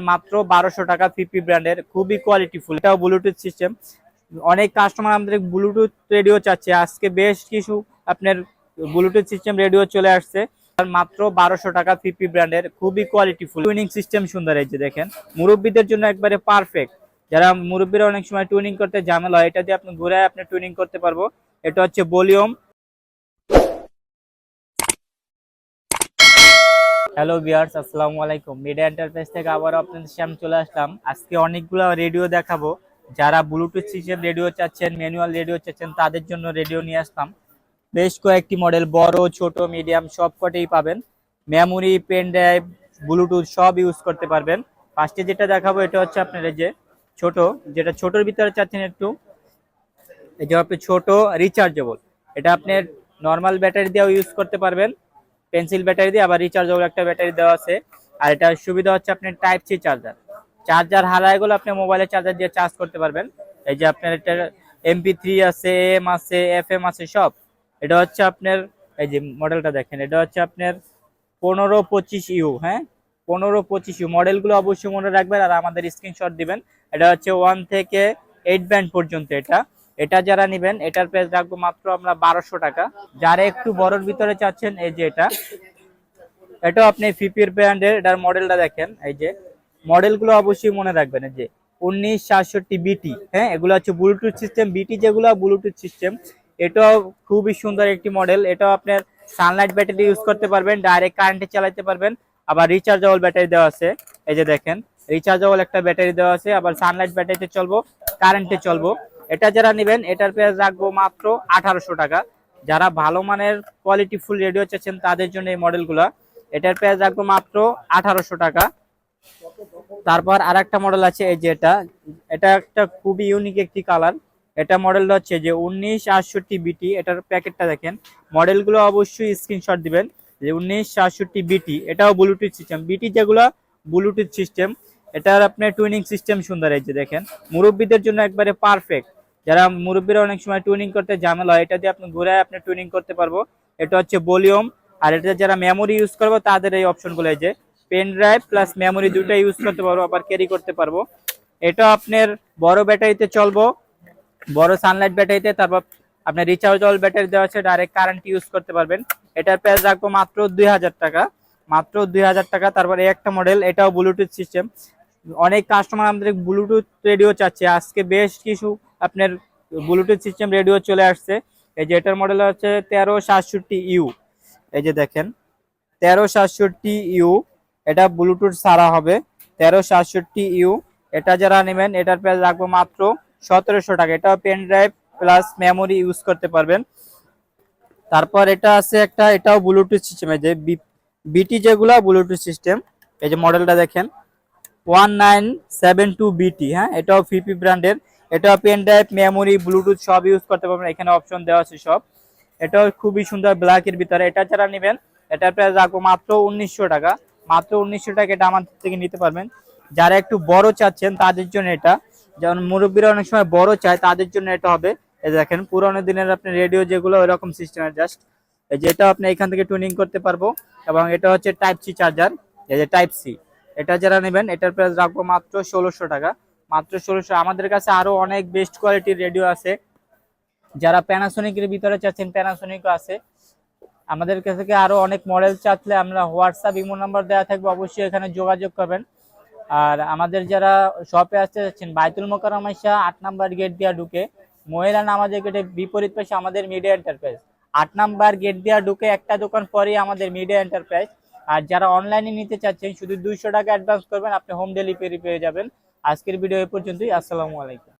মাত্র 1200 টাকা ফিপি ব্র্যান্ডের, খুবই কোয়ালিটিফুল। এটাও ব্লুটুথ সিস্টেম। অনেক কাস্টমার আমাদের ব্লুটুথ রেডিও চাচ্ছে, আজকে বেশ কিছু আপনার ব্লুটুথ সিস্টেম রেডিও চলে আসছে। মাত্র 1200 টাকা ফিপি ব্র্যান্ডের, খুবই কোয়ালিটিফুল। টুইনিং সিস্টেম সুন্দর, এই যে দেখেন, মুরব্বীদের জন্য একবারে পারফেক্ট। যারা মুরব্বীরা অনেক সময় টুইনিং করতে ঝামেলা হয়, এটা দিয়ে আপনি ঘুরায় আপনি টুইনিং করতে পারবো। এটা হচ্ছে ভলিউম। হ্যালো ভিউয়ার্স, আসসালামু আলাইকুম। মিডিয়া এন্টারপ্রাইজ থেকে আবার আপনাদের সামনে চলে আসলাম। আজকে অনেকগুলো রেডিও দেখাবো। যারা ব্লুটুথ সিস্টেম রেডিও চাচ্ছেন, ম্যানুয়াল রেডিও চাচ্ছেন, তাদের জন্য রেডিও নিয়ে আসলাম। বেশ কয়েকটি মডেল, বড় ছোট মিডিয়াম সব কটেই পাবেন। মেমোরি, পেন ড্রাইভ, ব্লুটুথ সব ইউজ করতে পারবেন। ফার্স্টে যেটা দেখাবো এটা হচ্ছে আপনার এই যে ছোট, যেটা ছোটর ভিতরে চাচ্ছেন একটু, এই যে আপনি ছোট রিচার্জেবল। এটা আপনার নর্মাল ব্যাটারি দিয়েও ইউজ করতে পারবেন, পেন্সিল ব্যাটারি দিয়ে, আবার রিচার্জেবল একটা ব্যাটারি দেওয়া আছে। আর এটা সুবিধা হচ্ছে আপনার টাইপ সি চার্জার। চার্জার হারায় গেলে আপনি মোবাইলের চার্জার দিয়ে চার্জ করতে পারবেন। এই যে আপনার এটা MP3 আছে, AM আছে, FM আছে সব। এটা হচ্ছে আপনার, এই যে মডেলটা দেখেন, এটা হচ্ছে আপনার 1525U। হ্যাঁ, 1525U মডেলগুলো অবশ্যই মনে রাখবেন আর আমাদের স্ক্রিনশট দিবেন। এটা হচ্ছে 1 থেকে 8 ব্যান্ড পর্যন্ত। এটা যারা নেবেন এটার প্রাইস রাখবো মাত্র আমরা 1200 টাকা। যারা একটু বড়র ভিতরে চাচ্ছেন, এই যে এটাও আপনি ফিপির ব্র্যান্ডের। এটার মডেলটা দেখেন, এই যে মডেলগুলো অবশ্যই মনে রাখবেন। এই যে 1967BT। হ্যাঁ, এগুলো হচ্ছে ব্লুটুথ সিস্টেম। বিটি যেগুলো ব্লুটুথ সিস্টেম, এটাও খুবই সুন্দর একটি মডেল। এটাও আপনার সানলাইট ব্যাটারি ইউজ করতে পারবেন, ডাইরেক্ট কারেন্টে চালাতে পারবেন, আবার রিচার্জেবল ব্যাটারি দেওয়া আছে। এই যে দেখেন, রিচার্জেবল একটা ব্যাটারি দেওয়া আছে, আবার সানলাইট ব্যাটারিতে চলবো, কারেন্টে চলবো। এটা যারা নেবেন এটার প্রাইস রাখবো মাত্র 1800 টাকা। যারা ভালো মানের কোয়ালিটি ফুল রেডিও চাচ্ছেন তাদের জন্য এই মডেলগুলো। এটার প্রাইস রাখবো মাত্র 1800 টাকা। তারপর আর একটা মডেল আছে, এই যে এটা একটা খুবই ইউনিক একটি কালার। এটা মডেলটা হচ্ছে যে 1968BT। এটার প্যাকেটটা দেখেন, মডেলগুলো অবশ্যই স্ক্রিনশট দিবেন। যে 1968BT, এটাও ব্লুটুথ সিস্টেম। বিটি যেগুলো ব্লুটুথ সিস্টেম, এটার আপনার টুইনিং সিস্টেম সুন্দর। এই যে দেখেন, মুরব্বীদের জন্য একবারে পারফেক্ট। যারা মুরব্বীরা অনেক সময় টুইনিং করতে ঝামেলা হয়, এটা দিয়ে আপনি ঘুরায় আপনি টুইনিং করতে পারবো। এটা হচ্ছে ভলিউম। আর এটা যারা মেমোরি ইউজ করবো তাদের এই অপশনগুলো, এই যে পেন ড্রাইভ প্লাস মেমোরি দুটো ইউজ করতে পারবো, আবার ক্যারি করতে পারবো। এটা আপনার বড় ব্যাটারিতে চলবো, বড় সানলাইট ব্যাটারিতে। তারপর আপনার রিচার্জেবল ব্যাটারি দেওয়া আছে, ডাইরেক্ট কারেন্ট ইউজ করতে পারবেন। এটার প্রাইস রাখবো মাত্র 2000 টাকা, মাত্র 2000 টাকা। তারপর এই একটা মডেল, এটাও ব্লুটুথ সিস্টেম। অনেক কাস্টমার আমাদের ব্লুটুথ রেডিও চাচ্ছে, আজকে বেশ কিছু আপনার ব্লুটুথ সিস্টেম রেডিও চলে আসছে। এই যে এটার মডেল হচ্ছে 1367U। এই যে দেখেন, 1367U। এটা ব্লুটুথ ছাড়া হবে, 1367U। এটা যারা নেবেন এটার প্রাইস রাখবো মাত্র 1700 টাকা। এটা pen drive plus memory use করতে পারবেন। তারপর এটা আছে একটা, এটাও ব্লুটুথ সিস্টেম। এই যে বিটি যেগুলো ব্লুটুথ সিস্টেম, এই যে মডেলটা দেখেন, 1972BT। হ্যাঁ, এটাও ফিপি ব্র্যান্ডের। এটাও পেন ড্রাইভ, মেমোরি, ব্লুটুথ সব ইউজ করতে পারবেন, এখানে অপশন দেওয়া আছে সব। এটাও খুবই সুন্দর ব্ল্যাকের ভিতরে। এটা যারা নেবেন এটার প্রাইস রাখবো মাত্র 1900 টাকা, মাত্র 1900 টাকা। এটা আমাদের থেকে নিতে পারবেন। যারা একটু বড় চাচ্ছেন তাদের জন্য এটা, যেমন মুরব্বীরা অনেক সময় বড় চায়, তাদের জন্য এটা হবে। এই দেখেন, পুরোনো দিনের আপনি রেডিও যেগুলো ওইরকম সিস্টেমের জাস্ট। এই যে এটা আপনি এখান থেকে টুনিং করতে পারবো। এবং এটা হচ্ছে টাইপ সি চার্জার, এই যে টাইপ সি। এটা যারা নেবেন এটার প্রাইস রাখবো মাত্র 1600 টাকা, মাত্র 1600। আমাদের কাছে আরো অনেক বেস্ট কোয়ালিটির রেডিও আছে। যারা প্যানাসোনিকের ভিতরে চাচ্ছেন, প্যানাসোনিকও আছে আমাদের কাছে থেকে। আরো অনেক মডেল চাচ্লে আমরা হোয়াটসঅ্যাপ, ইমো নাম্বার দেওয়া থাকবে, অবশ্যই এখানে যোগাযোগ করবেন। আর আমাদের যারা শপে আসতে যাচ্ছেন, বাইতুল মোকাররমা 8 নাম্বার গেট দিয়া ঢুকে মহিলা নামাজের গেটে বিপরীত পাশে আমাদের মিডিয়া এন্টারপ্রাইজ। 8 নাম্বার গেট দিয়া ঢুকে একটা দোকান পরেই আমাদের মিডিয়া এন্টারপ্রাইজ। আর যারা অনলাইনে নিতে চাচ্ছেন, শুধু 200 টাকা অ্যাডভান্স করবেন, আপনি হোম ডেলিভারি পেয়ে যাবেন। আজকের ভিডিও এ পর্যন্তই। আসসালামু আলাইকুম।